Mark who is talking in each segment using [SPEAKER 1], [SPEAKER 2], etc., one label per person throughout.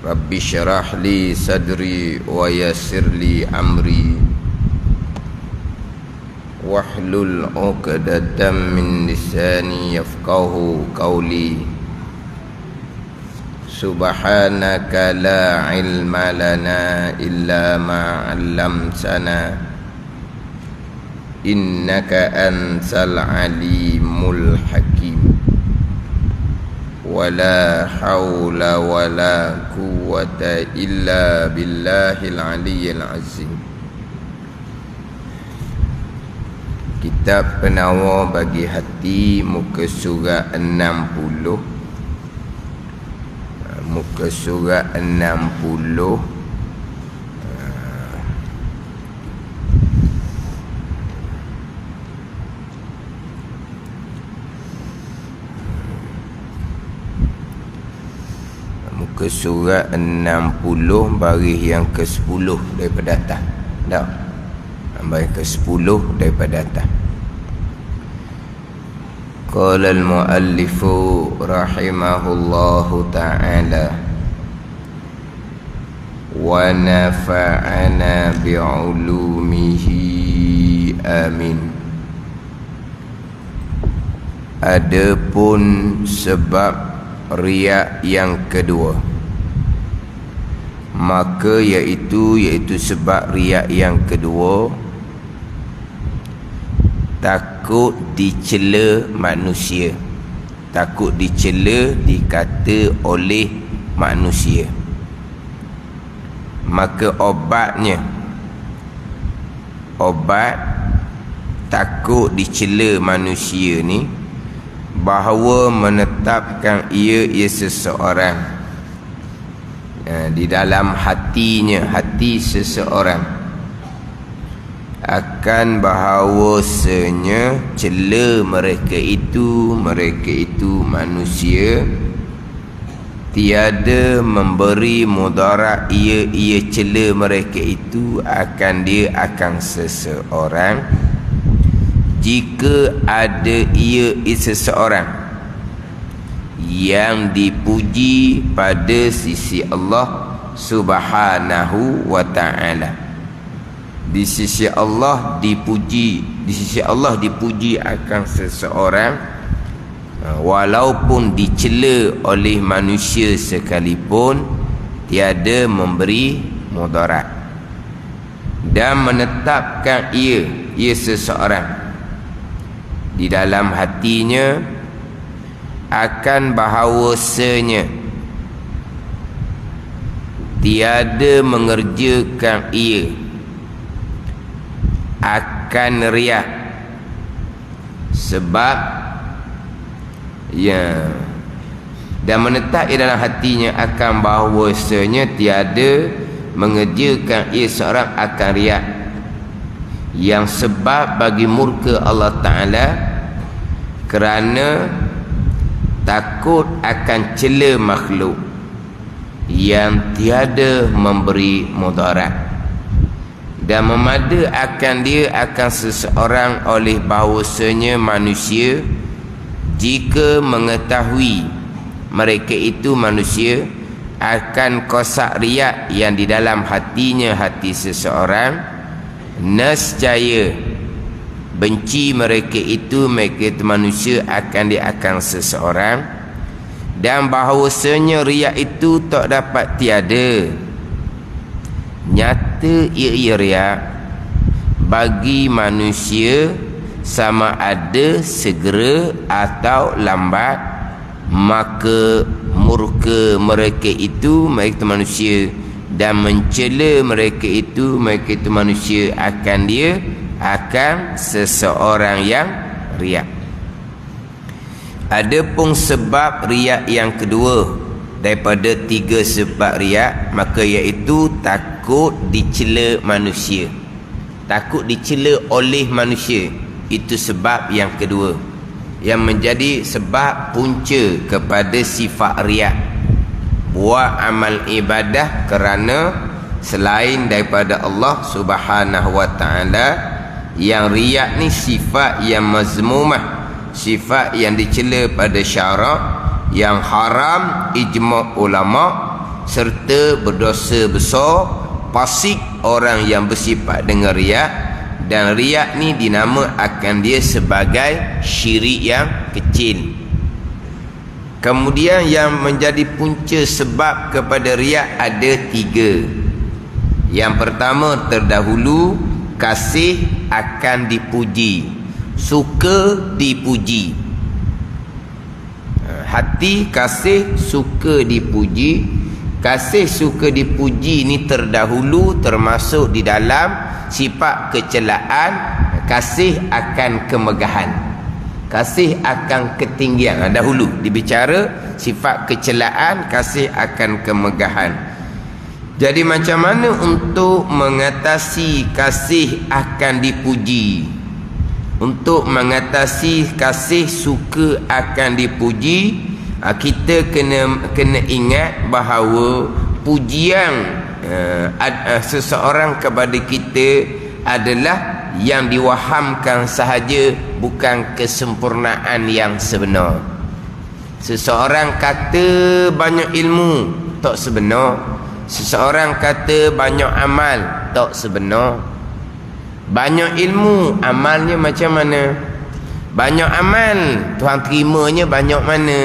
[SPEAKER 1] Rabbi syrah li sadri wa yassir li amri wahlul 'uqdatam min lisani yafqahu qawli. Subhanaka la ilma lana illa ma 'allamtana innaka antal alimul hakim. Wala haula wala quwwata illa billahil aliyyil azim. Kitab Penawar bagi Hati, muka surat 60. Muka surat 60. Muka surat 60 baris yang ke-10 daripada atas. Tak? Baris ke-10 daripada atas. Qala al-muallifu rahimahullahu ta'ala wa nafa'ana bi'ulumihi amin. Adapun sebab riak yang kedua, maka iaitu sebab riak yang kedua, takut dicela manusia, takut dicela dikata oleh manusia. Maka obat takut dicela manusia ni, bahawa menetapkan ia seseorang di dalam hatinya, hati seseorang, akan bahawasanya cela mereka itu manusia, tiada memberi mudarat ia cela mereka itu akan seseorang, jika ada ia seseorang yang dipuji pada sisi Allah Subhanahu wa ta'ala. Di sisi Allah dipuji akan seseorang, walaupun dicela oleh manusia sekalipun, tiada memberi mudarat, dan menetapkan ia seseorang di dalam hatinya akan bahawasanya tiada mengerjakan ia akan riak, sebab dan menetap ia dalam hatinya akan bahawasanya tiada mengerjakan ia seorang akan riak, yang sebab bagi murka Allah Ta'ala, kerana takut akan cela makhluk yang tiada memberi mudarat, dan memada akan dia akan seseorang oleh bahawasanya manusia, jika mengetahui mereka itu manusia akan kosak riak yang di dalam hatinya, hati seseorang, nescaya benci mereka itu manusia akan seseorang, dan bahawasanya riak itu tak dapat tiada, nyata ia riak bagi manusia, sama ada segera atau lambat, maka murka mereka itu manusia, dan mencela mereka itu manusia akan seseorang yang riak. Adapun sebab riak yang kedua daripada 3 sebab riak, maka iaitu takut dicela manusia, takut dicela oleh manusia. Itu sebab yang kedua yang menjadi sebab punca kepada sifat riak. Buat amal ibadah kerana selain daripada Allah Subhanahu wa ta'ala, yang riak ni sifat yang mazmumah, sifat yang dicela pada syarak, yang haram ijma' ulama, serta berdosa besar, fasik orang yang bersifat dengan riak. Dan riak ni dinamakan dia sebagai syirik yang kecil. Kemudian yang menjadi punca sebab kepada riak ada 3. Yang pertama, terdahulu kasih akan dipuji, suka dipuji. Hati kasih suka dipuji. Kasih suka dipuji ni terdahulu, termasuk di dalam sifat kecelaan. Kasih akan kemegahan, kasih akan ketinggian. Dahulu dibicara sifat kecelaan, kasih akan kemegahan. Jadi macam mana untuk mengatasi kasih akan dipuji? Untuk mengatasi kasih suka akan dipuji, kita kena ingat bahawa pujian seseorang kepada kita adalah yang diwahamkan sahaja, bukan kesempurnaan yang sebenar. Seseorang kata banyak ilmu, tak sebenar. Seseorang kata banyak amal, tak sebenar. Banyak ilmu, amalnya macam mana? Banyak amal, Tuhan terimanya banyak mana?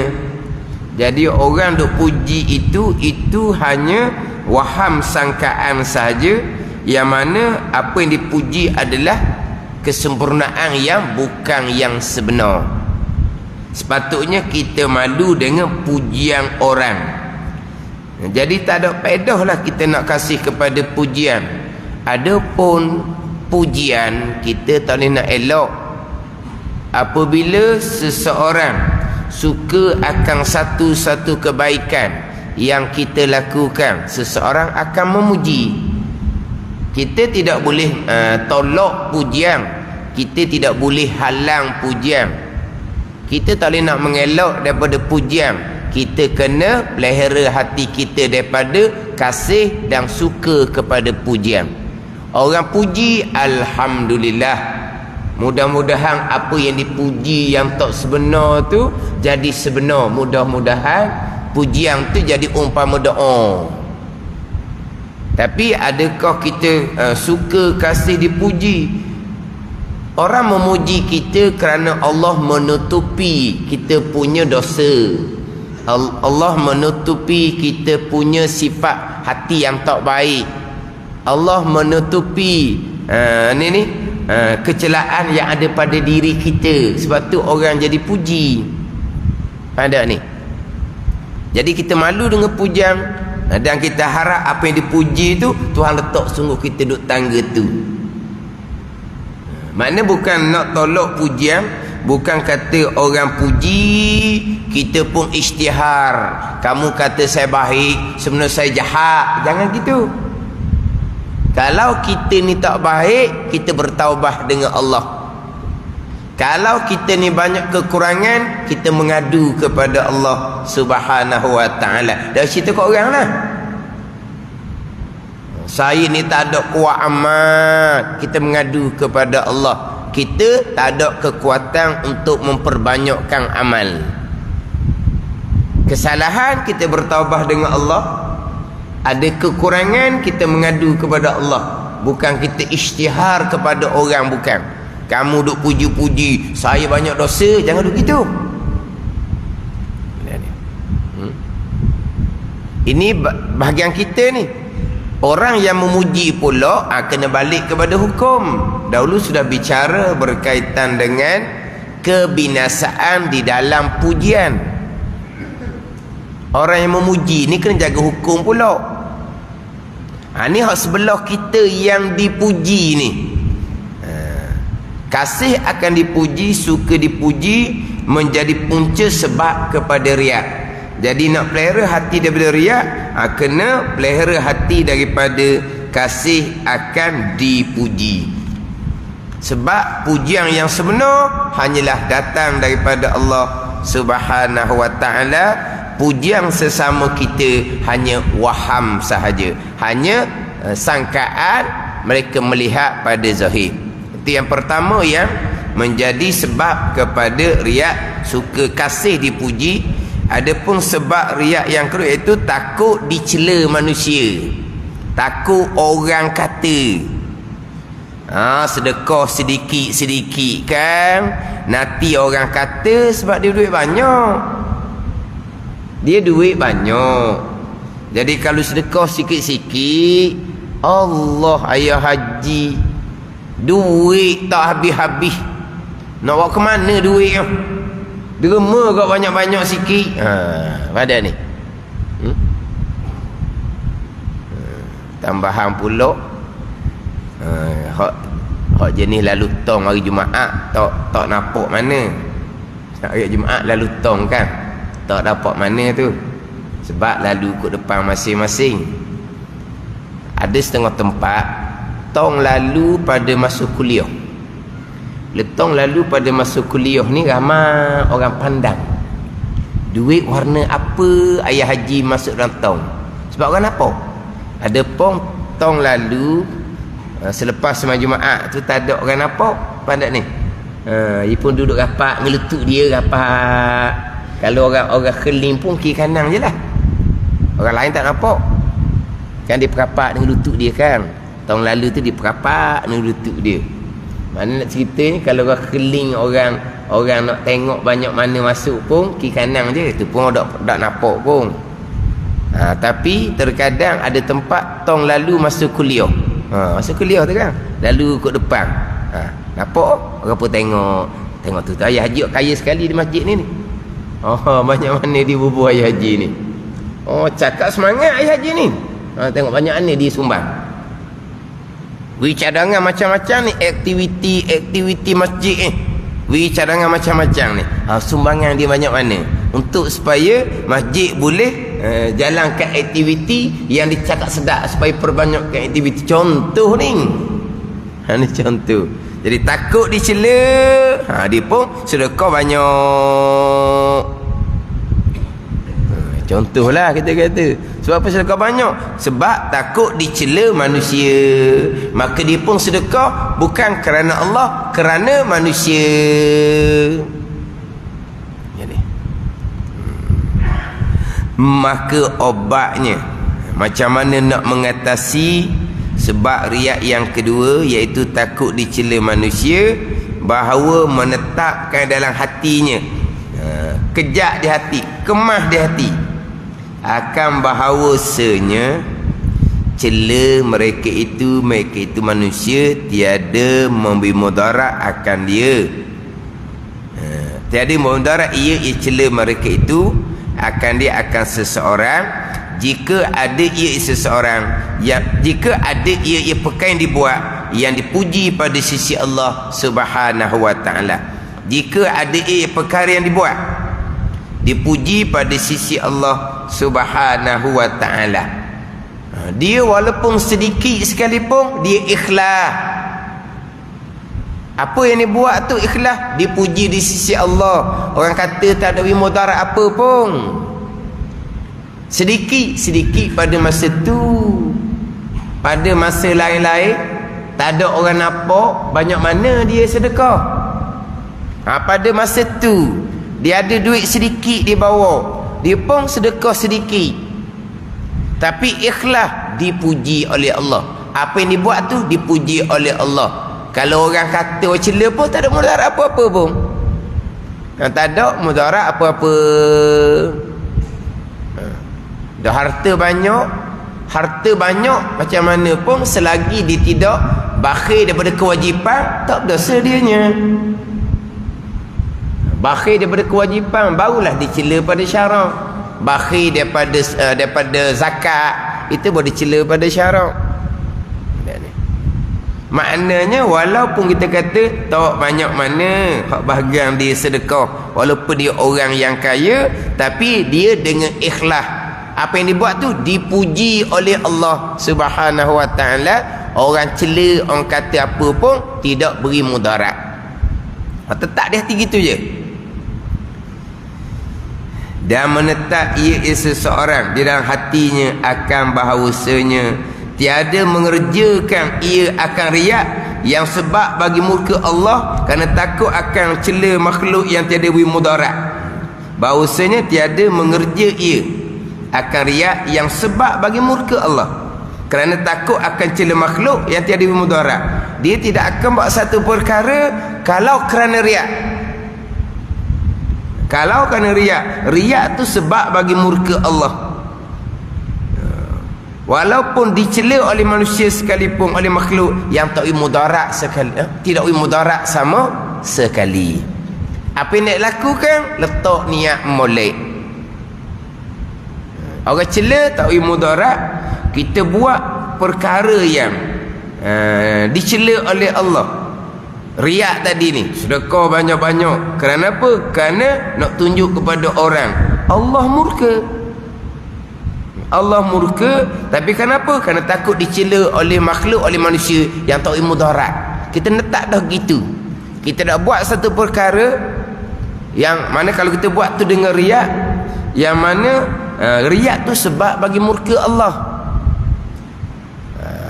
[SPEAKER 1] Jadi orang duk puji itu hanya waham sangkaan sahaja, yang mana apa yang dipuji adalah kesempurnaan yang bukan yang sebenar. Sepatutnya kita malu dengan pujian orang. Jadi tak ada faedah lah kita nak kasih kepada pujian. Adapun pujian kita tak boleh nak elok. Apabila seseorang suka akan satu-satu kebaikan yang kita lakukan, seseorang akan memuji. Kita tidak boleh tolak pujian, kita tidak boleh halang pujian. Kita tak boleh nak mengelak daripada pujian. Kita kena pelihara hati kita daripada kasih dan suka kepada pujian. Orang puji, alhamdulillah. Mudah-mudahan apa yang dipuji yang tak sebenar tu jadi sebenar. Mudah-mudahan pujian tu jadi umpama doa. Tapi adakah kita suka kasih dipuji? Orang memuji kita kerana Allah menutupi kita punya dosa. Allah menutupi kita punya sifat hati yang tak baik. Allah menutupi kecelaan yang ada pada diri kita. Sebab tu orang jadi puji. Ada ni. Jadi kita malu dengan pujian. Dan kita harap apa yang dipuji tu Tuhan letak sungguh kita duduk tangga tu. Maknanya bukan nak tolak pujian, bukan kata orang puji kita pun isytihar. Kamu kata saya baik, sebenarnya saya jahat. Jangan gitu. Kalau kita ni tak baik, kita bertaubat dengan Allah. Kalau kita ni banyak kekurangan, kita mengadu kepada Allah Subhanahu wa ta'ala. Dah cerita kat orang lah, saya ni tak ada kuat amat, kita mengadu kepada Allah. Kita tak ada kekuatan untuk memperbanyakkan amal. Kesalahan, kita bertaubat dengan Allah. Ada kekurangan, kita mengadu kepada Allah. Bukan kita isytihar kepada orang, bukan. Kamu duk puji-puji saya banyak dosa, jangan duk gitu. Ini bahagian kita ni. Orang yang memuji pula kena balik kepada hukum. Dahulu sudah bicara berkaitan dengan kebinasaan di dalam pujian. Orang yang memuji ni kena jaga hukum pula. Ni hak sebelah kita yang dipuji ni. Kasih akan dipuji, suka dipuji menjadi punca sebab kepada riak. Jadi nak pelihara hati daripada riak, kena pelihara hati daripada kasih akan dipuji. Sebab pujian yang sebenar hanyalah datang daripada Allah Subhanahu wa ta'ala. Pujian sesama kita hanya waham sahaja, hanya sangkaan mereka melihat pada zahir. Itu yang pertama yang menjadi sebab kepada riak, suka kasih dipuji. Adapun sebab riak yang kedua iaitu takut dicela manusia, takut orang kata. Sedekah sedikit-sedikit kan, nanti orang kata sebab dia duit banyak. Dia duit banyak. Jadi kalau sedekah sikit-sikit, Allah ayah haji, duit tak habis-habis. Nak bawa ke mana duit tu? Derma kau banyak-banyak sikit. Pada ni. Tambahan pula. Hak jenis lalu tong hari Jumaat tak nampak mana. Hari Jumaat lalu tong kan. Tak dapat mana tu. Sebab lalu kat depan masing-masing. Ada setengah tempat tong lalu pada masa kuliah. Letong lalu pada masa kuliah ni ramai orang pandang. Duit warna apa ayah haji masuk dalam tong. Sebab orang apa? Ada pun tong lalu selepas sembahyang Jumaat tu tak ada orang apa pandang ni. Dia pun duduk rapat, ngeletuk dia rapat. Kalau orang keling pun kiri kanan je lah. Orang lain tak nampak. Kan dia perapat dengan lutut dia kan. Tahun lalu tu dia perapat dengan lutut dia. Mana nak cerita ni, kalau orang keling, orang nak tengok banyak mana masuk pun kiri kanan je. Tu pun tak nampak pun. Tapi terkadang ada tempat tong lalu masuk kuliah. Masa kuliah tu kan, lalu kat depan. Nampak orang pun tengok tu ayah haji kaya sekali di masjid ni. Banyak mana dia bubuh ayah haji ni. Cakap semangat ayah haji ni. Tengok banyak mana dia sumbang. Beri cadangan macam-macam ni, aktiviti masjid ni. Beri cadangan macam-macam ni. Sumbangan dia banyak mana. Untuk supaya masjid boleh jalankan aktiviti yang dicakap sedap, supaya perbanyakkan aktiviti. Contoh ni. Ni contoh. Jadi takut dicela, dia pun sedekah banyak. Contohlah kita kata. Sebab apa sedekah banyak? Sebab takut dicela manusia. Maka dia pun sedekah bukan kerana Allah, kerana manusia. Jadi maka obatnya, macam mana nak mengatasi sebab riak yang kedua, iaitu takut dicela manusia, bahawa menetapkan dalam hatinya, kejak di hati, kemah di hati, akan bahawasanya cela mereka itu manusia tiada memberi mudarat akan dia. Tiada mudarat ia cela mereka itu akan dia, akan seseorang, jika ada ia seseorang yang, jika ada ia perkara yang dibuat yang dipuji pada sisi Allah Subhanahu wa taala. Jika ada ia perkara yang dibuat dipuji pada sisi Allah Subhanahu wa taala, dia walaupun sedikit sekalipun dia ikhlas. Apa yang dia buat tu ikhlas, dipuji di sisi Allah. Orang kata tak ada mudarat apa pun, sedikit pada masa tu. Pada masa lain-lain tak ada orang nampak, banyak mana dia sedekah. Pada masa tu dia ada duit sedikit dia bawa, dia pun sedekah sedikit, tapi ikhlas, dipuji oleh Allah. Apa yang dibuat tu dipuji oleh Allah. Kalau orang kata cela pun tak ada mudarat apa-apa pun. Tak ada mudarat apa-apa. Dah harta banyak macam mana pun, selagi dia tidak bakhil daripada kewajipan, tak berdosa dianya. Bakhil daripada kewajipan barulah dicela pada syarak. Bakhil daripada zakat, itu boleh dicela pada syarak. Maknanya walaupun kita kata tak banyak mana hak bahagian dia sedekah, walaupun dia orang yang kaya, tapi dia dengan ikhlas, apa yang dibuat tu dipuji oleh Allah Subhanahu wa taala. Orang cela, orang kata apa pun tidak beri mudarat. Tetap di hati gitu je. Dan menetap ia seseorang di dalam hatinya akan bahawasanya tiada mengerjakan ia akan riak yang sebab bagi murka Allah, kerana takut akan cela makhluk yang tiada beri mudarat. bahawasanya tiada mengerja ia akan riak yang sebab bagi murka Allah, kerana takut akan cela makhluk yang tiada mudarat. Dia tidak akan buat satu perkara kalau kerana riak. Kalau kerana riak tu sebab bagi murka Allah. Walaupun dicela oleh manusia sekalipun, oleh makhluk yang tak mudarat sekali, tidak mudarat sama sekali. Apa yang nak lakukan? Letak niat molek. Orang cela tak mudarat, kita buat perkara yang dicela oleh Allah. Riak tadi ni, sedekah banyak-banyak. Kerana apa? Kerana nak tunjuk kepada orang Allah murka. Allah murka, tapi kenapa? Kerana takut dicela oleh makhluk, oleh manusia yang tak mudarat. Kita letak dah gitu. Kita nak buat satu perkara yang mana kalau kita buat tu dengan riak, yang mana riak tu sebab bagi murka Allah.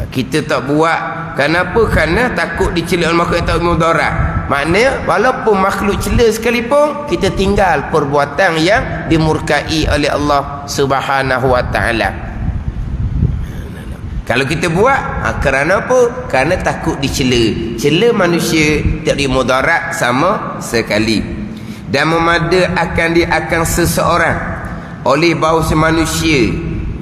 [SPEAKER 1] Kita tak buat kenapa? Kerana takut dicela oleh makhluk yang tak mudarat. Maknanya walaupun makhluk cela sekalipun, kita tinggal perbuatan yang dimurkai oleh Allah Subhanahu wa taala. Kalau kita buat kerana apa? Kerana takut dicela. Cela manusia tak mudarat sama sekali. Dan memada akan seseorang oleh bangsa manusia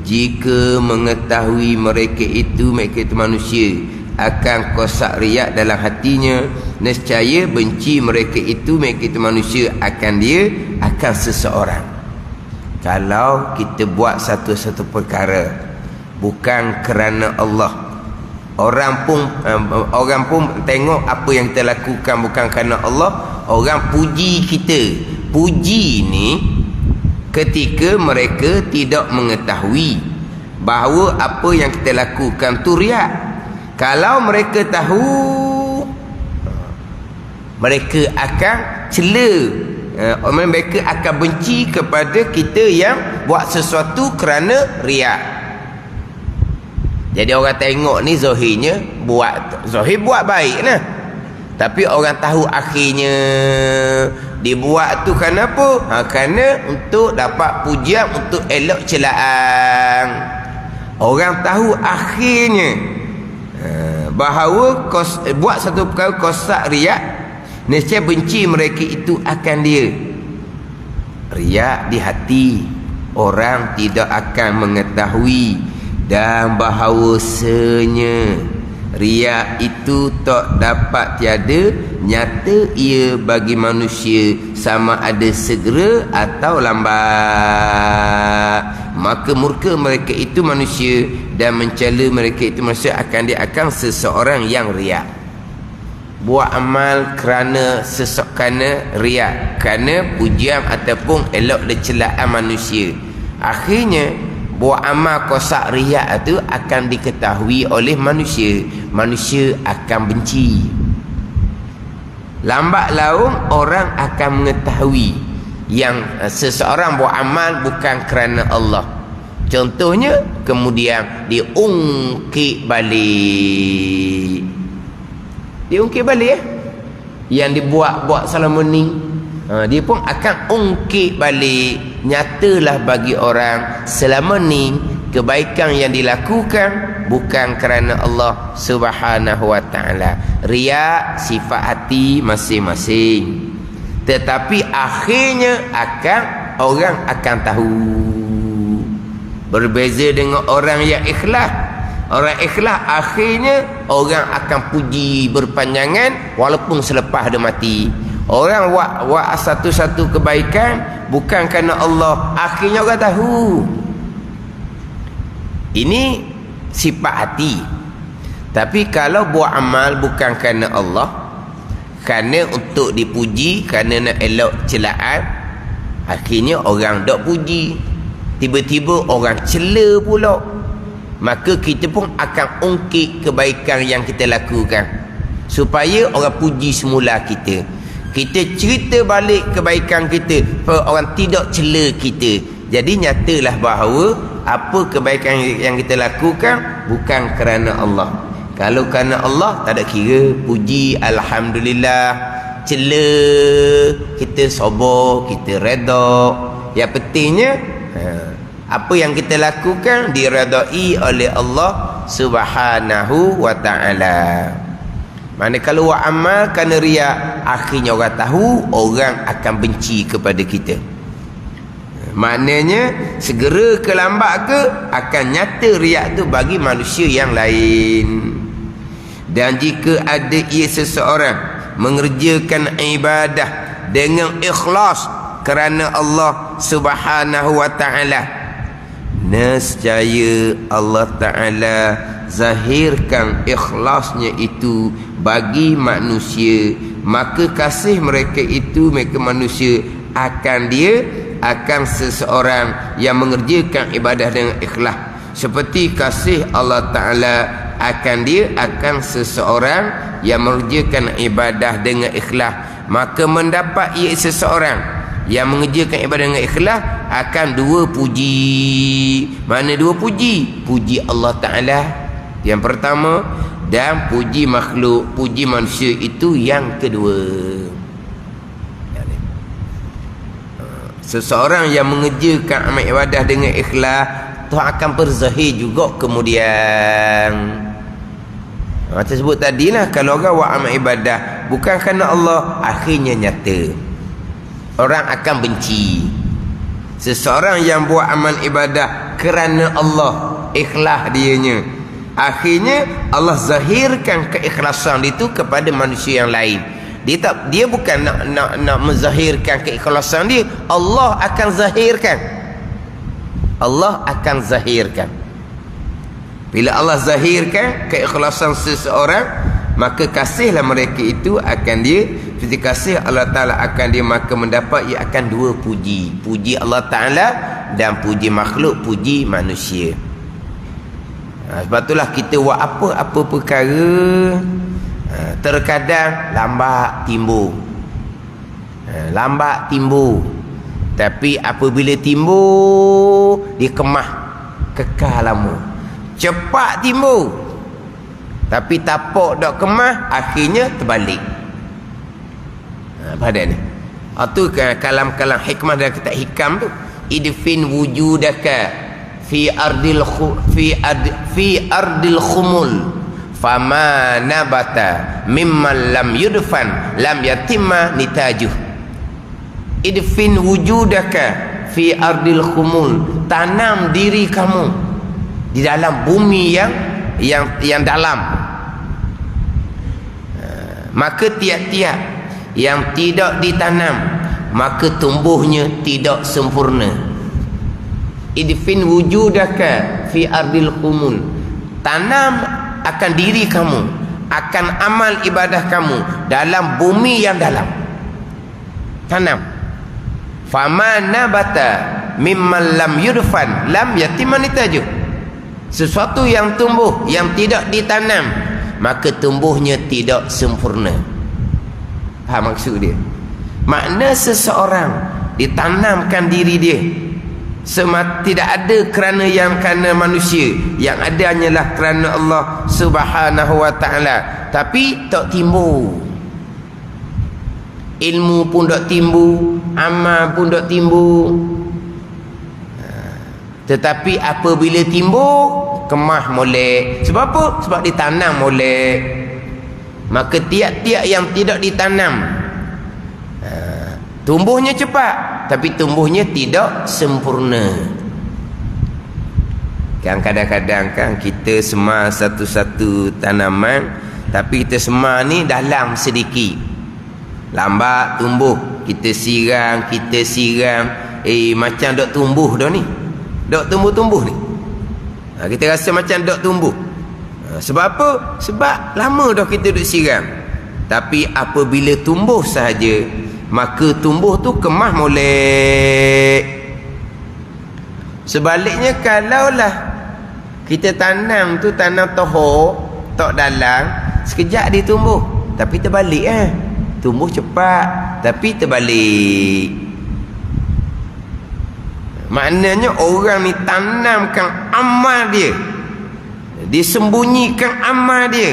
[SPEAKER 1] jika mengetahui mereka itu manusia akan kosak riak dalam hatinya, nescaya benci mereka itu manusia akan seseorang. Kalau kita buat satu-satu perkara bukan kerana Allah, orang pun tengok apa yang kita lakukan bukan kerana Allah, orang puji kita. Puji ni ketika mereka tidak mengetahui bahawa apa yang kita lakukan tu riak. Kalau mereka tahu, mereka akan cela, mereka akan benci kepada kita yang buat sesuatu kerana riak. Jadi orang tengok ni zahirnya zahir buat baik lah, tapi orang tahu akhirnya dibuat tu kerana apa? Kerana untuk dapat pujian, untuk elok celaan. Orang tahu akhirnya bahawa buat satu perkara kosak riak, nescaya benci mereka itu akan dia. Riak di hati, orang tidak akan mengetahui. Dan bahawasanya riak itu tak dapat tiada, nyata ia bagi manusia sama ada segera atau lambat. Maka murka mereka itu manusia dan mencela mereka itu manusia akan seseorang yang riak. Buat amal kerana riak, kerana pujian ataupun elok celaan manusia, akhirnya buat amal kosak riak itu akan diketahui oleh manusia. Manusia akan benci. Lambat laun orang akan mengetahui yang seseorang buat amal bukan kerana Allah. Contohnya kemudian diungkit balik. Diungkit balik yang dibuat selama ni, dia pun akan ungkit balik. Nyatalah bagi orang selama ni kebaikan yang dilakukan bukan kerana Allah Subhanahu wa taala. Riak sifat hati masing-masing, tetapi akhirnya orang akan tahu. Berbeza dengan orang yang ikhlas. Orang ikhlas akhirnya orang akan puji berpanjangan walaupun selepas dia mati. Orang buat satu-satu kebaikan bukan kerana Allah, akhirnya orang tahu. Ini sifat hati. Tapi kalau buat amal bukan kerana Allah, kerana untuk dipuji, kerana nak elok celaan, akhirnya orang dok puji, tiba-tiba orang cela pula, maka kita pun akan ungkit kebaikan yang kita lakukan supaya orang puji semula kita. Kita cerita balik kebaikan kita supaya orang tidak cela kita. Jadi nyatalah bahawa apa kebaikan yang kita lakukan bukan kerana Allah. Kalau kerana Allah tak ada kira, puji alhamdulillah, cela, kita sabar, kita redha. Yang pentingnya apa yang kita lakukan diredai oleh Allah Subhanahu wa taala. Mana kalau buat amal kerana riak, akhirnya orang tahu, orang akan benci kepada kita. Maknanya segera ke lambat ke akan nyata riak tu bagi manusia yang lain. Dan jika ada ia seseorang mengerjakan ibadah dengan ikhlas kerana Allah Subhanahu wa taala, nescaya Allah taala zahirkan ikhlasnya itu bagi manusia, maka kasih mereka itu, mereka manusia, akan seseorang yang mengerjakan ibadah dengan ikhlas, seperti kasih Allah taala akan seseorang yang mengerjakan ibadah dengan ikhlas. Maka mendapat ia seseorang yang mengerjakan ibadah dengan ikhlas akan dua puji. Mana dua puji? Puji Allah taala yang pertama, dan puji makhluk, puji manusia itu yang kedua. Seseorang yang mengerjakan amal ibadah dengan ikhlas, Tuhan akan berzahir juga kemudian. Macam sebut tadi lah, kalau orang buat amal ibadah bukan kerana Allah, akhirnya nyata orang akan benci. Seseorang yang buat amal ibadah kerana Allah, ikhlas dianya, akhirnya Allah zahirkan keikhlasan itu kepada manusia yang lain. Dia bukan nak menzahirkan keikhlasan dia, Allah akan zahirkan. Allah akan zahirkan. Bila Allah zahirkan keikhlasan seseorang, maka kasihlah mereka itu akan dia, seperti kasih Allah Ta'ala akan dia, maka mendapat ia akan dua puji. Puji Allah Ta'ala dan puji makhluk, puji manusia. Sebab itulah kita buat apa-apa perkara, terkadang lambat timbul. Lambat timbul. Tapi apabila timbul, dia kemah kekal lama. Cepat timbul, tapi tapak dok kemah, akhirnya terbalik. Pada ni itu kalam-kalam hikmah dalam kitab hikam tu. Idfin wujudaka fi ardil khumul fama nabata mimman lam yudfan lam yatimma nitajuh. Idfin wujudaka fi ardil khumul, tanam diri kamu di dalam bumi yang dalam, maka tiap-tiap yang tidak ditanam, maka tumbuhnya tidak sempurna. Idfin wujudaka fi ardil khumul, tanam akan diri kamu, akan amal ibadah kamu dalam bumi yang dalam. Tanam. Fama nabata mimman lam yudfan lam yatimanitajud. Sesuatu yang tumbuh yang tidak ditanam, maka tumbuhnya tidak sempurna. Faham maksud dia? Makna seseorang ditanamkan diri dia, tidak ada kerana manusia, yang ada hanyalah kerana Allah Subhanahu wa taala. Tapi tak timbul, ilmu pun tak timbul, amal pun tak timbul. Tetapi apabila timbul, kemah molek. Sebab apa? Sebab ditanam molek. Maka tiap-tiap yang tidak ditanam, tumbuhnya cepat, tapi tumbuhnya tidak sempurna. Kan kadang-kadang kan kita semar satu-satu tanaman, tapi kita semar ni dalam sedikit, lambat tumbuh. Kita siram, macam dok tumbuh dah ni, dok tumbuh-tumbuh ni. Kita rasa macam dok tumbuh. Sebab apa? Sebab lama dah kita duk siram. Tapi apabila tumbuh sahaja, maka tumbuh tu kemah molek. Sebaliknya, kalaulah kita tanam tu tanam tohok, tok dalam, sekejap dia tumbuh, tapi terbalik tumbuh cepat tapi terbalik. Maknanya orang ni tanamkan amal dia, disembunyikan amal dia.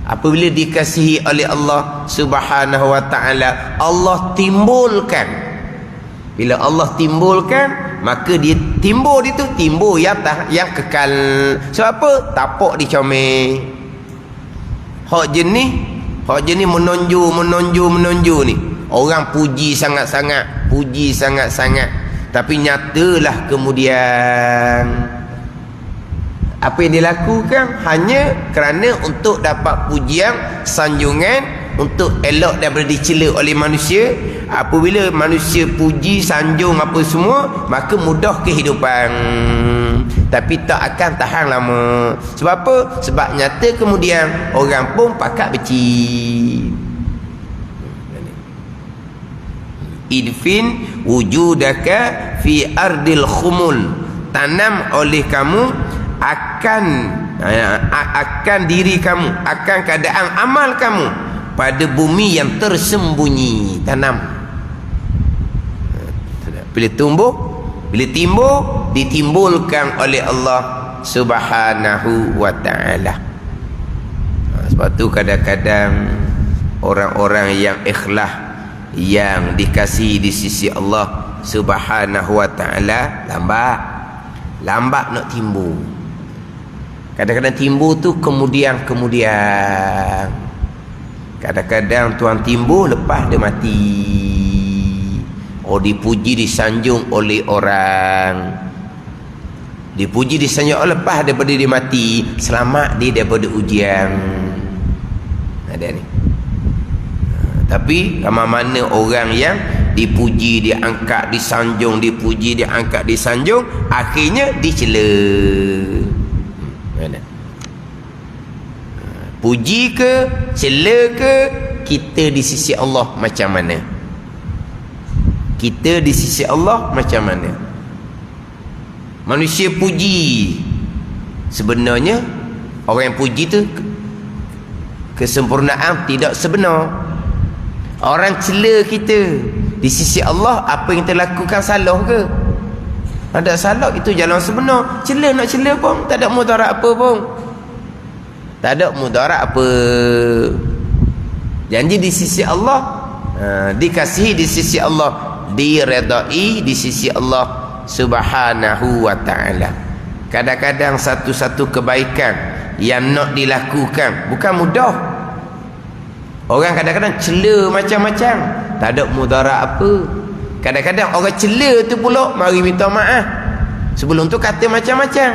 [SPEAKER 1] Apabila dikasihi oleh Allah Subhanahu wa ta'ala, Allah timbulkan. Bila Allah timbulkan, maka dia timbul itu timbul yang kekal. Sebab apa? Tapak dicomel. Hak jenis menonjol ni. Orang puji sangat-sangat, puji sangat-sangat. Tapi nyatalah kemudian apa yang dilakukan hanya kerana untuk dapat pujian, sanjungan, untuk elok daripada dicela oleh manusia. Apabila manusia puji, sanjung apa semua, maka mudah kehidupan, tapi tak akan tahan lama. Sebab apa? Sebab nyata kemudian orang pun pakat beci. Idfin wujudaka fi ardil khumul, tanam oleh kamu akan diri kamu, akan keadaan amal kamu pada bumi yang tersembunyi. Tanam. Bila timbul, ditimbulkan oleh Allah Subhanahu wa ta'ala. Sebab tu kadang-kadang orang-orang yang ikhlas, yang dikasihi di sisi Allah Subhanahu wa ta'ala, lambat nak timbul. Kadang-kadang timbul tu kemudian. Kadang-kadang tuan timbul lepas dia mati. Dipuji disanjung oleh orang. Dipuji disanjung lepas daripada dia mati, selamat dia daripada ujian. Ada ni. Tapi mana orang yang dipuji, diangkat, disanjung, dipuji, diangkat, disanjung, akhirnya dicela. Mana? Puji ke, cela ke, kita di sisi Allah macam mana? Kita di sisi Allah macam mana? Manusia puji, sebenarnya orang yang puji tu kesempurnaan tidak sebenar. Orang cela kita, di sisi Allah apa yang kita lakukan salah ke? Ada salah, itu jalan sebenar. Cela nak cela pun tak ada mudarat apa pun. Tak ada mudarat apa. Janji di sisi Allah, dikasihi di sisi Allah, diredai di sisi Allah Subhanahu wa ta'ala. Kadang-kadang satu-satu kebaikan yang nak dilakukan bukan mudah. Orang kadang-kadang cela macam-macam, tak ada mudarat apa. Kadang-kadang orang cela tu pula mari minta maaf. Sebelum tu kata macam-macam.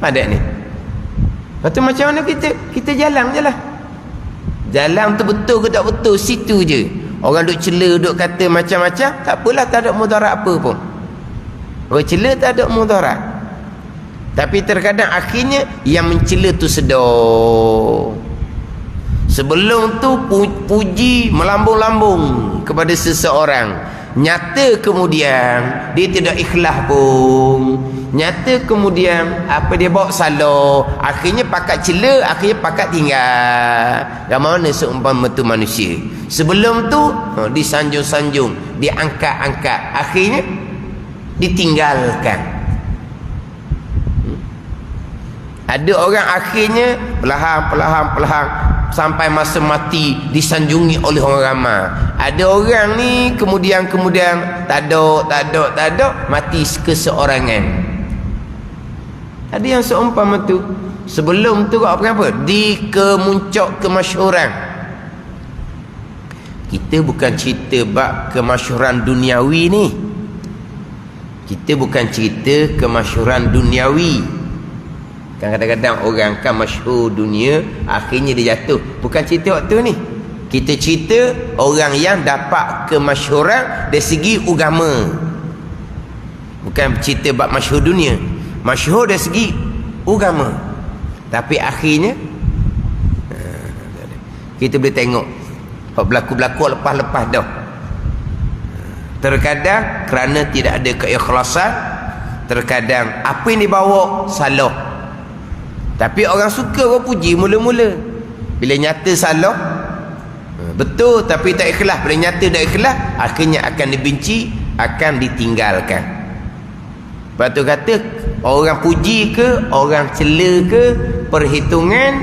[SPEAKER 1] Ada ni. Lepas tu macam mana kita jalan je lah. Jalan tu betul ke tak betul, situ je. Orang duk cela, duk kata macam-macam, tak apalah, tak ada mudarat apa pun. Orang cela tak ada mudarat. Tapi terkadang akhirnya yang mencela tu sedar. Sebelum tu puji melambung-lambung kepada seseorang, nyata kemudian dia tidak ikhlas pun. Nyata kemudian apa dia bawa salah, akhirnya pakat cela, akhirnya pakat tinggal. Dan mana seumpama tu manusia, sebelum tu disanjung-sanjung, diangkat-angkat, akhirnya ditinggalkan. Ada orang akhirnya perlahan-lahan sampai masa mati disanjungi oleh orang ramai. Ada orang ni kemudian tak ada mati keseorangan. Ada yang seumpama tu. Sebelum tu apa? Di kemuncak kemasyhuran. Kita bukan cerita bab kemasyhuran duniawi ni. Kita bukan cerita kemasyhuran duniawi. Kadang-kadang orang kan masyhur dunia, akhirnya dia jatuh. Bukan cerita waktu ni. Kita cerita orang yang dapat kemasyhuran dari segi agama. Bukan cerita bab masyhur dunia. Masyhur dari segi agama. Tapi akhirnya kita boleh tengok berlaku-berlaku lepas-lepas dah. Terkadang kerana tidak ada keikhlasan, terkadang apa yang dibawa salah. Tapi orang suka orang puji mula-mula. Bila nyata salah, betul tapi tak ikhlas. Bila nyata tak ikhlas, akhirnya akan dibenci, akan ditinggalkan. Lepas tu kata, orang puji ke, orang cela ke, perhitungan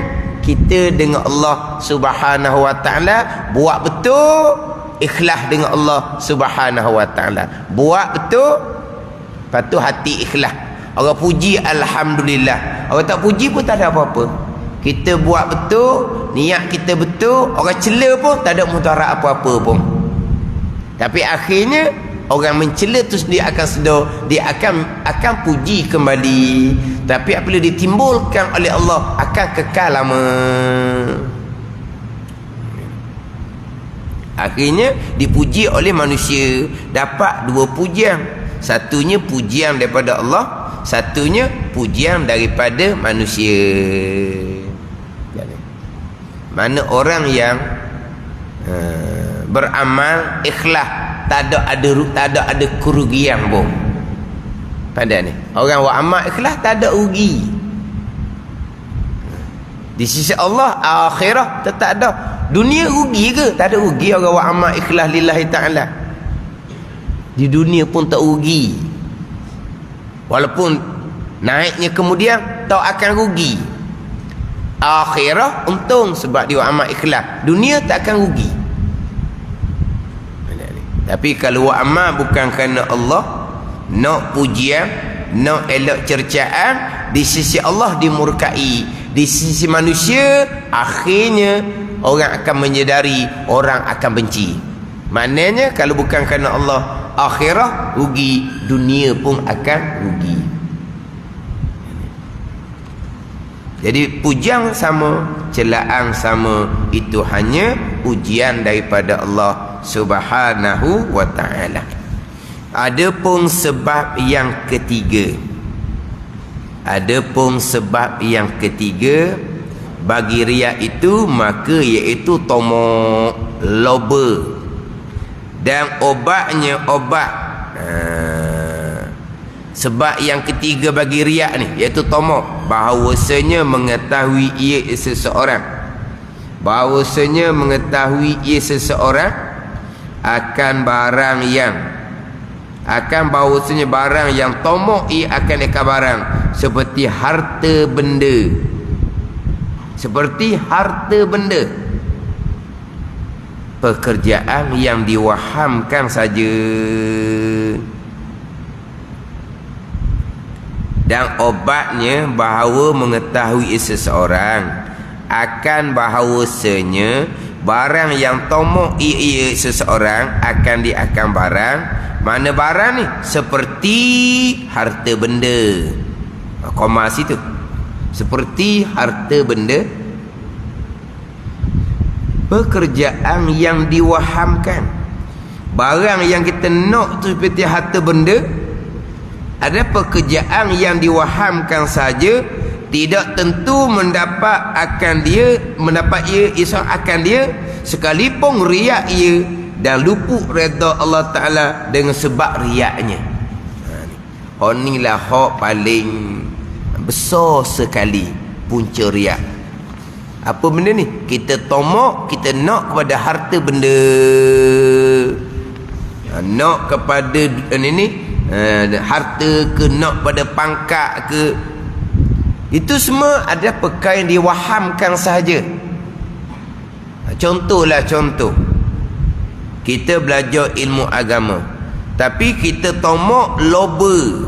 [SPEAKER 1] kita dengan Allah Subhanahu wa taala, buat betul ikhlas dengan Allah Subhanahu wa taala. Buat betul, lepas tu hati ikhlas. Orang puji alhamdulillah, orang tak puji pun tak ada apa-apa. Kita buat betul, niat kita betul, orang cela pun tak ada mudarat apa-apa pun. Tapi akhirnya orang mencela tu dia akan sedar, dia akan puji kembali. Tapi apabila ditimbulkan oleh Allah, akan kekal lama. Akhirnya dipuji oleh manusia, dapat dua pujian. Satunya pujian daripada Allah, satunya pujian daripada manusia. Mana orang yang beramal ikhlas, tak ada kerugian pun. Pada ni orang buat amal ikhlas tak ada rugi. Di sisi Allah akhirah tetap ada. Dunia rugi ke? Tak ada rugi orang buat amal ikhlas lillahi ta'ala. Di dunia pun tak rugi. Walaupun naiknya kemudian tak akan rugi. Akhirah untung sebab dia buat amal ikhlas. Dunia tak akan rugi. Tapi kalau buat amal bukan kerana Allah, nak pujian, nak elok cercaan, di sisi Allah dimurkai, di sisi manusia akhirnya orang akan menyedari, orang akan benci. Maknanya kalau bukan kerana Allah, akhirah rugi, dunia pun akan rugi. Jadi pujian sama, celaan sama, itu hanya ujian daripada Allah Subhanahu wa ta'ala. Adapun sebab yang ketiga, bagi riak itu, maka iaitu tomok, loba, dan obatnya sebab yang ketiga bagi riak ni iaitu tomok, bahawasanya mengetahui ia seseorang akan barang yang tomok ia akan dekat barang, seperti harta benda, pekerjaan yang diwahamkan saja, dan obatnya bahawa mengetahui seseorang akan bahawasanya barang yang tomok ia seseorang akan diakan barang. Mana barang ni? Seperti harta benda. Koma situ. Seperti harta benda, pekerjaan yang diwahamkan. Barang yang kita nak tu seperti harta benda, ada pekerjaan yang diwahamkan saja, tidak tentu mendapat ia isak akan dia, sekalipun riak ia dan luput redha Allah Ta'ala dengan sebab riaknya. Inilah hak paling besar sekali punca riak. Apa benda ni? Kita tomok, kita nak kepada harta benda, nak kepada harta ke, nak pada pangkat ke, itu semua ada perkara yang diwahamkan sahaja. Contoh, kita belajar ilmu agama, tapi kita tomok loba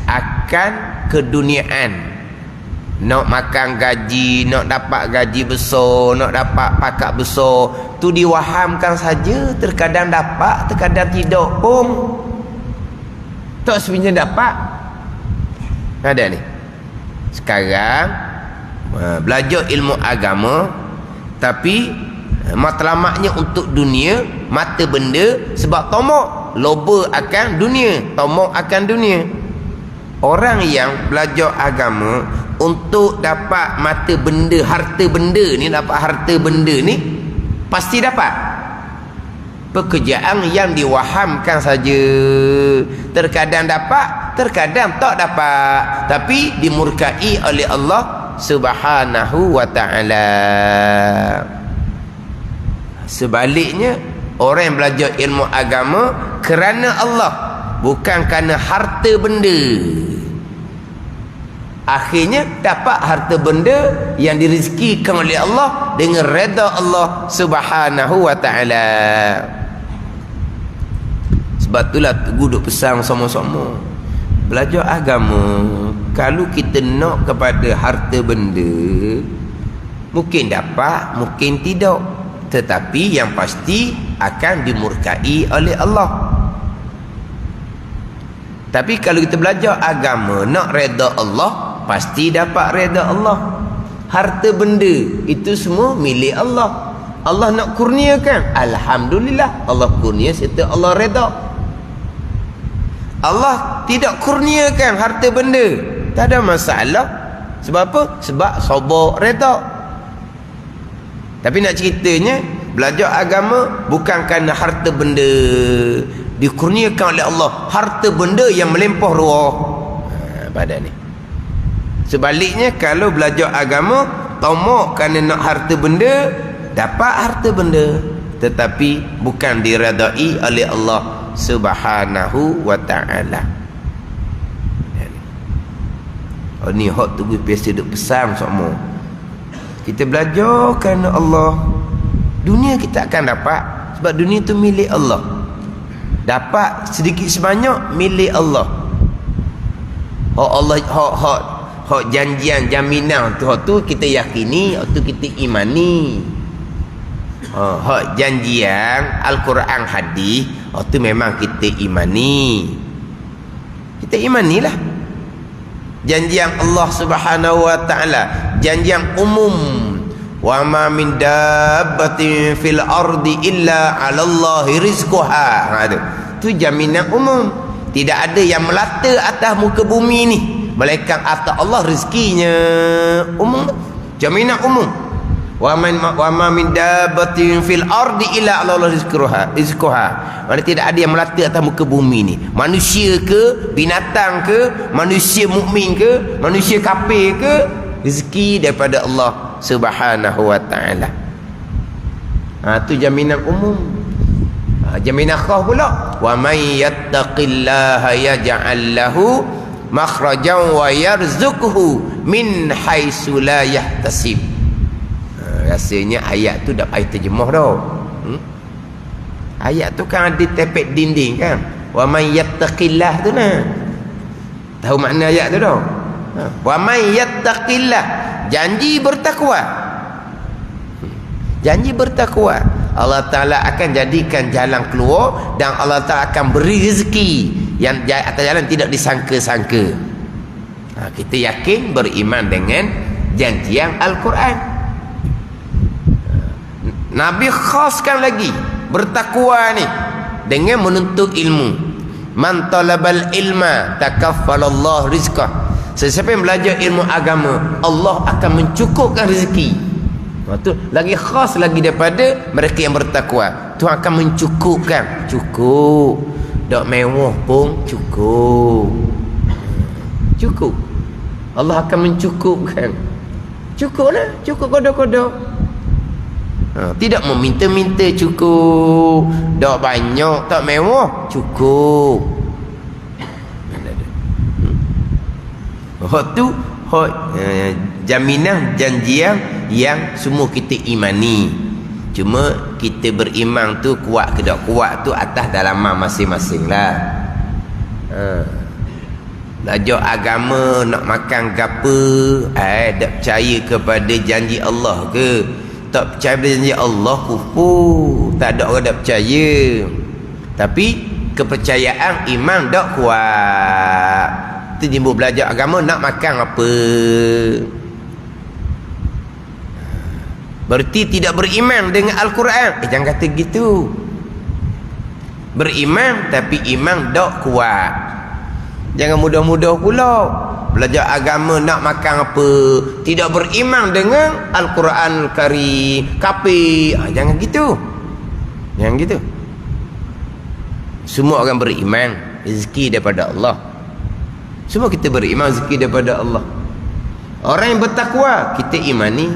[SPEAKER 1] akan keduniaan, nak makan gaji, nak dapat gaji besar, nak dapat pangkat besar, tu diwahamkan saja. Terkadang dapat, terkadang tidak pun. Tak sebenarnya dapat. Ada ni sekarang belajar ilmu agama, tapi matlamatnya untuk dunia, mata benda, sebab tomok, loba akan dunia, tomok akan dunia. Orang yang belajar agama untuk dapat mata benda, harta benda ni, dapat harta benda ni, pasti dapat. Pekerjaan yang diwahamkan saja, terkadang dapat, terkadang tak dapat, tapi dimurkai oleh Allah Subhanahu wa ta'ala. Sebaliknya, orang yang belajar ilmu agama kerana Allah, bukan kerana harta benda. Akhirnya dapat harta benda yang direzekikan oleh Allah dengan redha Allah Subhanahu wa ta'ala. Sebab itulah duduk pesan sama-sama belajar agama. Kalau kita nak kepada harta benda, mungkin dapat, mungkin tidak, tetapi yang pasti akan dimurkai oleh Allah. Tapi kalau kita belajar agama nak redha Allah, pasti dapat redha Allah. Harta benda itu semua milik Allah. Allah nak kurniakan, alhamdulillah, Allah kurnia serta Allah redha. Allah tidak kurniakan harta benda, tak ada masalah. Sebab apa? Sebab sabar redha. Tapi nak ceritanya, belajar agama bukan kerana harta benda dikurniakan oleh Allah, harta benda yang melimpah ruah pada ni. Sebaliknya, kalau belajar agama tamak kerana nak harta benda, dapat harta benda, tetapi bukan diredai oleh Allah Subhanahu wa ta'ala. Oh, ni hak tu biasa duk pesan semua. Kita belajar kerana Allah. Dunia kita akan dapat, sebab dunia tu milik Allah. Dapat sedikit sebanyak milik Allah. Hak Allah, hak janjian, jaminan tu, hak tu kita yakini, hak tu kita imani. Hak janjian Al-Quran, hadis, hak tu memang kita imani. Kita imanilah janjian Allah Subhanahu wa ta'ala, janjian umum. Wa ma min dabbatin fil ardi illa 'ala Allahi rizquha. Tu jaminan umum. Tidak ada yang melata atas muka bumi ni melainkan atas Allah rezekinya. Umum, jaminan umum. Wa ma min dabbatin fil ardi illa 'ala Allahi rizquha. Maksudnya tidak ada yang melata atas muka bumi ni. Manusia ke, binatang ke, manusia mukmin ke, manusia kafir ke, rezeki daripada Allah Subhanahu wa ta'ala. Tu jaminan umum. Jaminan khas pula, wa may yattaqillaha yaj'al lahu makhrajan wa yarzuqhu min haitsu la yahtasib. Rasanya ayat tu dah payah terjemah dah. Ayat tu kan ada tepek dinding kan, wa may yattaqillah tu nah. Tahu makna ayat tu dah? Wa may yattaqillah, janji bertakwa. Janji bertakwa, Allah Ta'ala akan jadikan jalan keluar, dan Allah Ta'ala akan beri rezeki yang atas jalan tidak disangka-sangka. Kita yakin, beriman dengan janjian Al-Quran. Nabi khaskan lagi bertakwa ni dengan menuntut ilmu. Man talabal ilma takaffalallahu rizqah. Sesiapa yang belajar ilmu agama, Allah akan mencukupkan rezeki. Tu lagi khas lagi daripada mereka yang bertakwa. Tuhan akan mencukupkan. Cukup. Tak mewah pun cukup. Cukup. Allah akan mencukupkan. Cukup lah. Cukup kodok-kodok. Tidak meminta-minta, cukup. Tak banyak, tak mewah, cukup. Hak tu hak jaminan, janjian yang semua kita imani. Cuma kita beriman tu kuat ke tak kuat tu atas dalaman masing-masing lah. Belajar agama nak makan gapa, tak percaya kepada janji Allah ke, tak percaya pada janji Allah, kufur. Tak ada orang tak percaya. Tapi kepercayaan iman tak kuat. Itu jemput belajar agama nak makan apa. Berarti tidak beriman dengan Al-Quran. Jangan kata gitu. Beriman tapi iman tak kuat. Jangan mudah-mudah pula belajar agama nak makan apa, tidak beriman dengan Al-Quran Al-Karim, kafir. Jangan gitu. Jangan gitu. Semua orang beriman, rezeki daripada Allah. Semua kita beriman, rezeki daripada Allah. Orang yang bertakwa, kita imani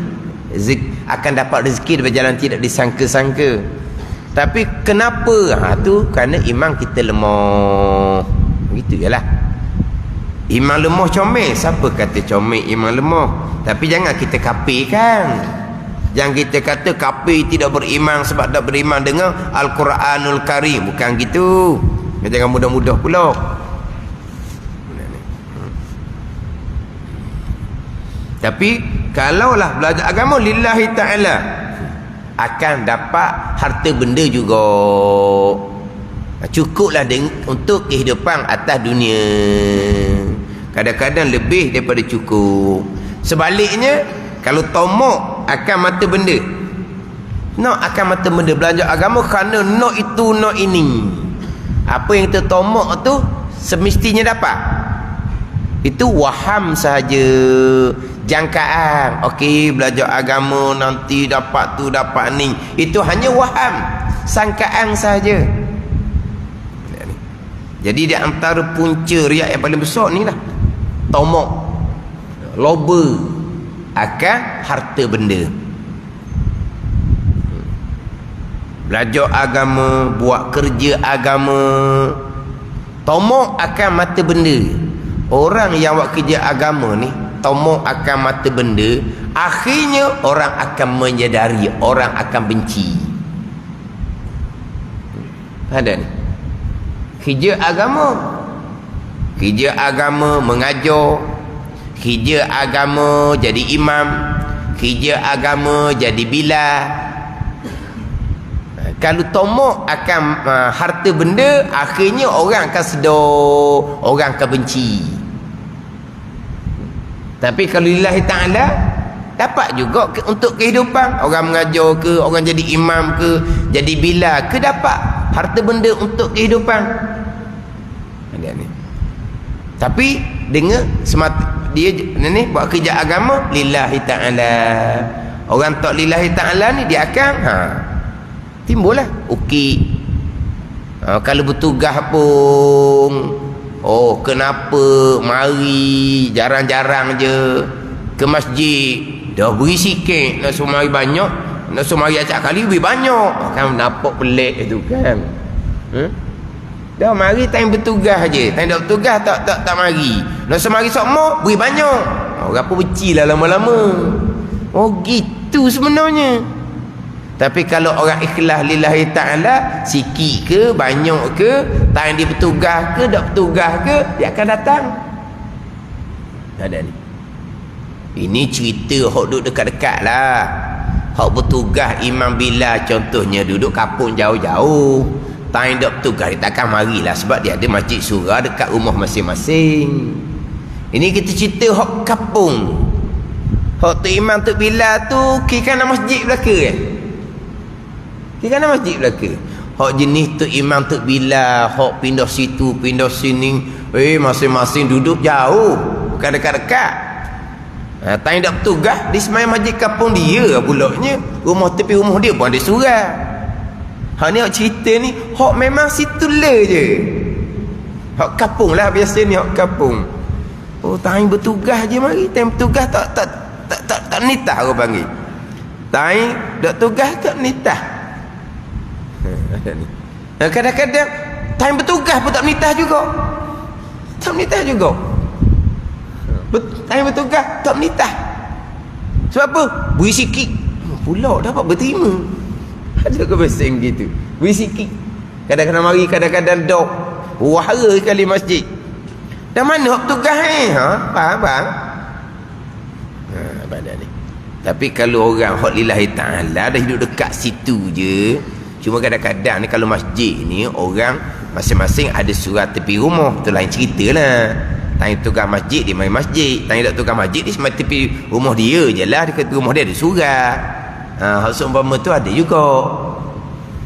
[SPEAKER 1] akan dapat rezeki daripada jalan tidak disangka-sangka. Tapi kenapa? Tu kerana iman kita lemah. Begitu jelah. Iman lemah comel. Siapa kata comel iman lemah? Tapi jangan kita kafirkan. Jangan kita kata kafir tidak beriman sebab tak beriman dengan Al-Quranul Karim. Bukan gitu. Jangan mudah-mudah pula. Tapi kalaulah belajar agama lillahi ta'ala, akan dapat harta benda juga. Cukuplah untuk kehidupan atas dunia. Kadang-kadang lebih daripada cukup. Sebaliknya, kalau tomok akan mata benda, nak akan mata benda, belajar agama kerana nak itu nak ini, apa yang kita tomok tu semestinya dapat. Itu waham sahaja, jangkaan. Okey, belajar agama nanti dapat tu dapat ni, itu hanya waham, sangkaan sahaja. Jadi di antara punca riak yang paling besar ni lah tomok, loba akan harta benda. Belajar agama, buat kerja agama, tomok akan mata benda. Orang yang buat kerja agama ni tomok akan mata benda, akhirnya orang akan menyedari, orang akan benci. Ada ni kerja agama mengajar, kerja agama jadi imam, kerja agama jadi bila. Kalau tomok akan harta benda, akhirnya orang akan sedar, orang akan benci. Tapi kalau lillahi ta'ala, dapat juga untuk kehidupan. Orang mengajar ke, orang jadi imam ke, jadi bila ke, dapat harta benda untuk kehidupan. Ada ni. Tapi dengan semata dia ni buat kerja agama lillahi ta'ala. Orang tak lillahi ta'ala ni dia akan timbullah okey. Kalau bertugas pun, oh kenapa mari jarang-jarang je ke masjid, dah beri sikit, nak suruh mari banyak, nak suruh mari acak kali beri banyak, kan nampak pelik tu kan. Dah mari time bertugas je, time tak bertugas tak mari, nak suruh mari sokmo beri banyak. Orang pun becilah lama-lama. Oh gitu sebenarnya. Tapi kalau orang ikhlas lillahi ta'ala, sikit ke banyak ke, time dia bertugas ke tak bertugas ke, dia akan datang. Ada ni. Ini cerita hok duduk dekat-dekat lah. Hok bertugas imam bila contohnya duduk kampung jauh-jauh, time tak bertugas dia takkan marilah sebab dia ada masjid surah dekat rumah masing-masing. Ini kita cerita hok kampung. Hok tu imam tu bila tu kira masjid belaka kan. Kira masjid belaka. Hok jenis tu imam tu bila hok pindah situ pindah sini, masing-masing duduk jauh, bukan dekat-dekat. Time tak bertugas di semayang masjid kampung dia pulaknya, rumah tepi rumah dia pun ada surah. Hak ni hok cerita ni hok memang situ le je. Hok kampung lah biasa ni, hok kampung. Oh time bertugas je mari, time bertugas tak nitah orang panggil. Time tak tugas tak nitah. Kadang-kadang time bertugas pun tak menitah juga. Tak menitah juga. Time bertugas tak menitah. Sebab apa? Beri sikit pula dapat berterima. Ada ke besing gitu, beri sikit. Kadang-kadang mari, kadang-kadang dok wahara kali masjid. Dan mana hak tugas ni? Faham bang? Pada ni. Tapi kalau orang hak lillahi ta'ala dah hidup dekat situ je. Cuma kadang-kadang ni kalau masjid ni orang masing-masing ada surat tepi rumah, tu lain cerita lah. Tanya tukang masjid dia main masjid, tanya tak tukang masjid dia semai tepi rumah dia je lah, dekat rumah dia ada surat. Hak seumpama tu ada juga.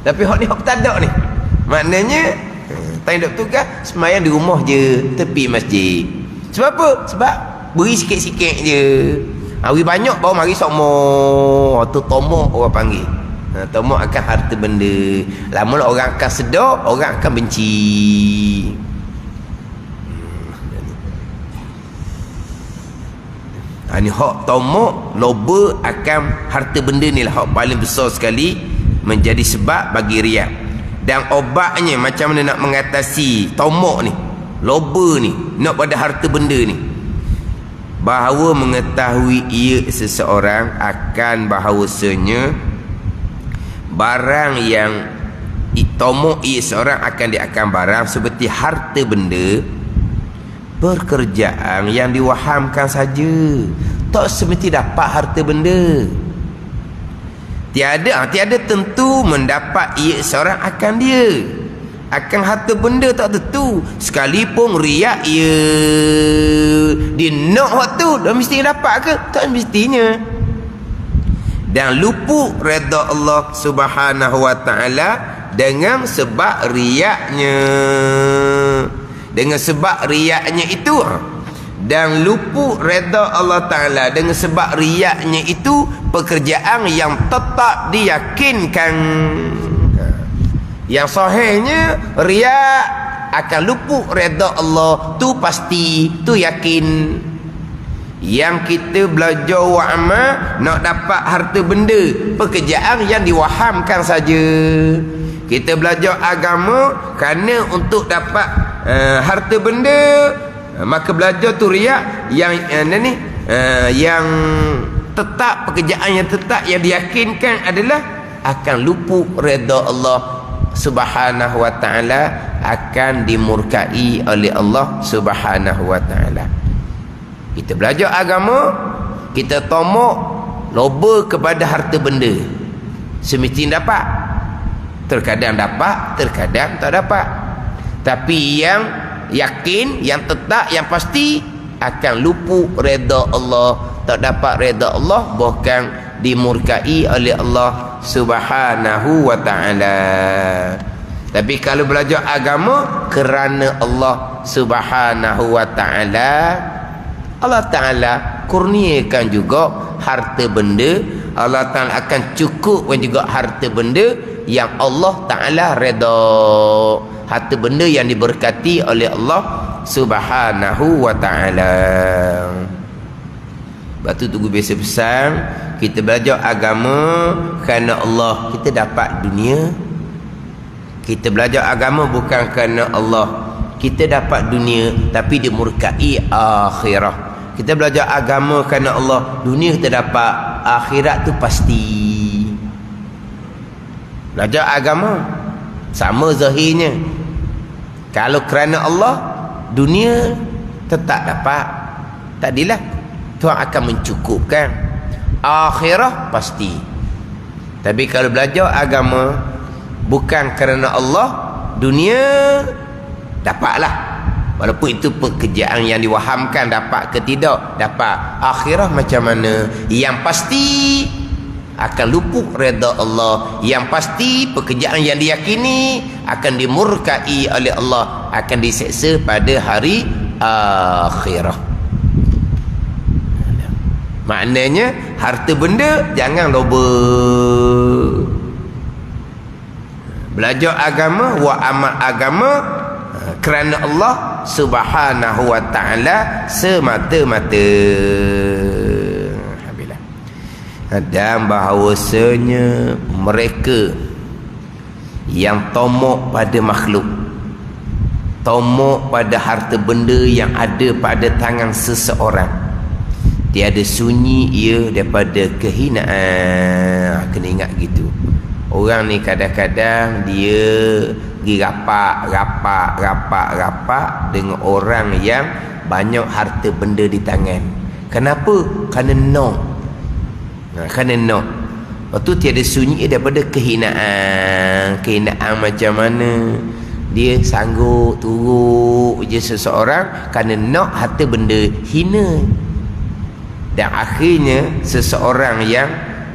[SPEAKER 1] Tapi hak ni hak tak ada ni, maknanya tanya tak tukang semayang di rumah je tepi masjid. Sebab apa? Sebab beri sikit-sikit je. Beri banyak baru mari sokmo, tu tomok orang panggil. Tomok akan harta benda. Lama orang akan sedar, orang akan benci. Ini hak tomok, loba akan harta benda ni lah hak paling besar sekali, menjadi sebab bagi riak. Dan obatnya macam mana nak mengatasi tomok ni, loba ni nak pada harta benda ni, bahawa mengetahui ia seseorang akan bahawasanya barang yang tomok ia seorang akan diakan barang seperti harta benda, pekerjaan yang diwahamkan saja, tak semesti dapat harta benda. Tiada tentu mendapat ia seorang akan dia, akan harta benda tak tentu. Sekalipun riak ia dia nak waktu dah mesti dapat ke? Tak mestinya. Dan luput redha Allah Subhanahu wa taala dengan sebab riaknya. Dengan sebab riaknya itu, dan luput redha Allah Ta'ala dengan sebab riaknya itu, pekerjaan yang tetap diyakinkan. Yang sahihnya riak akan luput redha Allah, tu pasti, tu yakin. Yang kita belajar wa'amal nak dapat harta benda, pekerjaan yang diwahamkan saja. Kita belajar agama kerana untuk dapat harta benda, maka belajar tu riak yang yang tetap, pekerjaan yang tetap yang diyakinkan adalah akan luput redha Allah Subhanahu wa taala, akan dimurkai oleh Allah Subhanahu wa taala. Kita belajar agama, kita tomok loba kepada harta benda, semestinya dapat. Terkadang dapat, terkadang tak dapat. Tapi yang yakin, yang tetap, yang pasti akan luput redha Allah, tak dapat redha Allah, bahkan dimurkai oleh Allah Subhanahu wa taala. Tapi kalau belajar agama kerana Allah Subhanahu wa taala, Allah Taala kurniakan juga harta benda. Allah Taala akan cukupkan juga harta benda yang Allah Taala redha, harta benda yang diberkati oleh Allah Subhanahu wa taala. Batu tu biasa pesan, kita belajar agama kerana Allah, kita dapat dunia. Kita belajar agama bukan kerana Allah, kita dapat dunia tapi dimurkai akhirah. Kita belajar agama kerana Allah, dunia kita dapat, akhirat tu pasti. Belajar agama sama zahirnya. Kalau kerana Allah, dunia tetap dapat, takdilah, Tuhan akan mencukupkan. Akhirah pasti. Tapi kalau belajar agama bukan kerana Allah, dunia dapatlah. Walaupun itu pekerjaan yang diwahamkan, dapat ke tidak, dapat. Akhirah macam mana? Yang pasti akan luput redha Allah. Yang pasti pekerjaan yang diyakini akan dimurkai oleh Allah, akan diseksa pada hari akhirah. Maknanya harta benda jangan loba. Belajar agama, wa amal agama kerana Allah Subhanahu wa taala semata-mata. Alhamdulillah. Dan bahawasanya mereka yang tomok pada makhluk, tomok pada harta benda yang ada pada tangan seseorang, tiada sunyi ia daripada kehinaan. Kena ingat gitu. Orang ni kadang-kadang dia pergi rapak dengan orang yang banyak harta benda di tangan. Kenapa? Kerana no. Kerana no. Lepas tu tiada sunyi daripada kehinaan. Kehinaan macam mana? Dia sanggup turut je seseorang kerana nak harta benda, hina. Dan akhirnya seseorang yang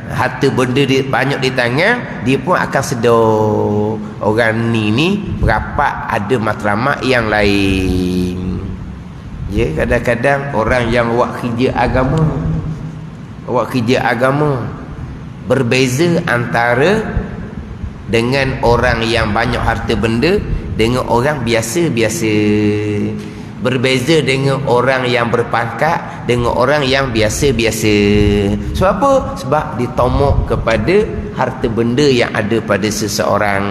[SPEAKER 1] harta benda banyak di tangan, dia pun akan sedar orang ni berapat ada matlamat yang lain. Ya, kadang-kadang orang yang buat kerja agama berbeza antara dengan orang yang banyak harta benda dengan orang biasa-biasa. Berbeza dengan orang yang berpangkat dengan orang yang biasa-biasa. Sebab apa? Sebab ditomok kepada harta benda yang ada pada seseorang.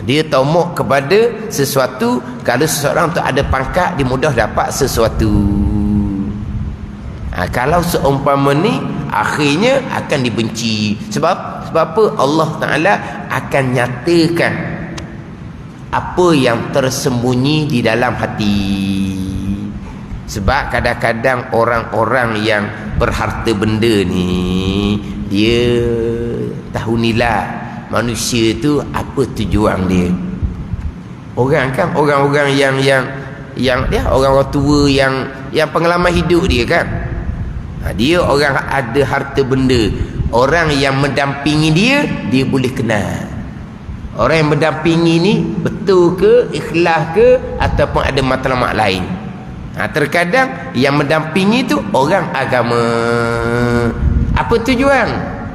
[SPEAKER 1] Dia tomok kepada sesuatu. Kalau seseorang tu ada pangkat, dia mudah dapat sesuatu. Kalau seumpama ni, akhirnya akan dibenci. Sebab apa? Allah Ta'ala akan nyatakan apa yang tersembunyi di dalam hati. Sebab kadang-kadang orang-orang yang berharta benda ni, dia tahu nilai manusia tu apa tujuan dia. Orang kan, orang-orang yang dia orang-orang tua yang pengalaman hidup dia kan. Dia orang ada harta benda. Orang yang mendampingi dia boleh kenal. Orang yang mendampingi ni betul ke, ikhlas ke, ataupun ada matlamat lain. Terkadang yang mendampingi tu orang agama. Apa tujuan?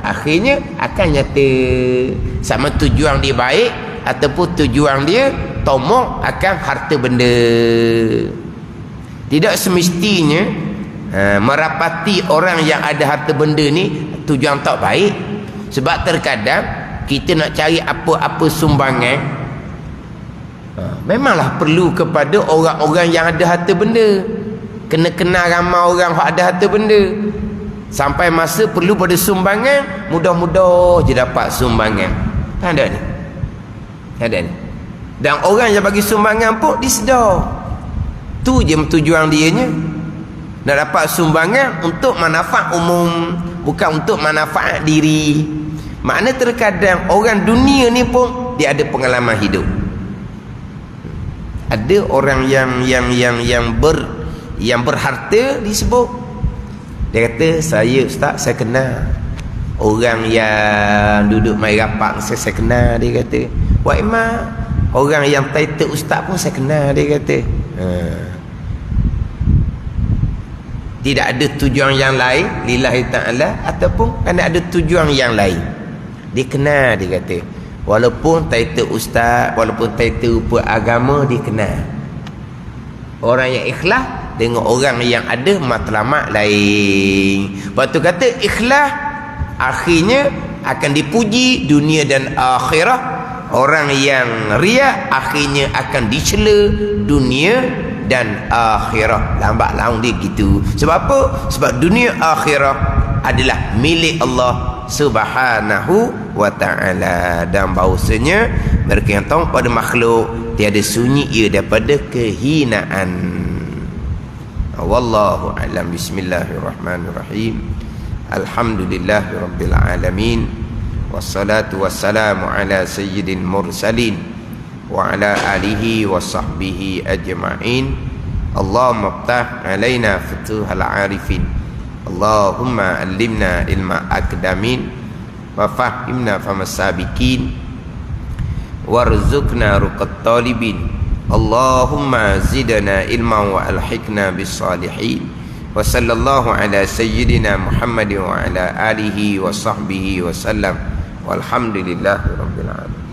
[SPEAKER 1] Akhirnya akan nyata sama tujuan dia baik ataupun tujuan dia tomok akan harta benda. Tidak semestinya merapati orang yang ada harta benda ni tujuan tak baik. Sebab terkadang kita nak cari apa-apa sumbangan, memanglah perlu kepada orang-orang yang ada harta benda. Kena kenal ramai orang yang ada harta benda. Sampai masa perlu pada sumbangan, mudah-mudah je dapat sumbangan. Tak ada ni. Tak ada ni. Dan orang yang bagi sumbangan pun disedar. Tu je tujuan dia nya. Nak dapat sumbangan untuk manfaat umum, bukan untuk manfaat diri. Makna terkadang orang dunia ni pun dia ada pengalaman hidup. Ada orang yang berharta disebut. Dia kata, saya ustaz, saya kenal orang yang duduk mai rapat, saya kenal. Dia kata, wah imam, orang yang title ustaz pun saya kenal. Dia kata, tidak ada tujuan yang lain lillahi ta'ala, ataupun kerana ada tujuan yang lain. Dia kenal, dia kata, walaupun title ustaz, walaupun title agama, dia kenal. Orang yang ikhlas dengan orang yang ada matlamat lain. Lepas tu kata ikhlas akhirnya akan dipuji dunia dan akhirat. Orang yang riak akhirnya akan dicela dunia dan akhirat. Lambat laun dia gitu. Sebab apa? Sebab dunia akhirat adalah milik Allah Subhanahu wa ta'ala. Dan bahawasanya mereka yang tahu pada makhluk tiada sunyi ia daripada kehinaan. Wallahu a'lam. Bismillahirrahmanirrahim. Alhamdulillahirabbil alamin. Wassalatu wassalamu ala sayyidil mursalin wa ala alihi wa sahbihi ajma'in. Allahumma iftah alaina futuhal arifin. Allahumma allimna ilma akdamin wa fahimna famas sabiqin warzuqna ruqat talibin. Allahumma zidna ilman wa alhiqna bis salihin. Wa sallallahu ala sayyidina Muhammad wa ala alihi wa sahbihi wa sallam. Walhamdulillahi rabbil alamin.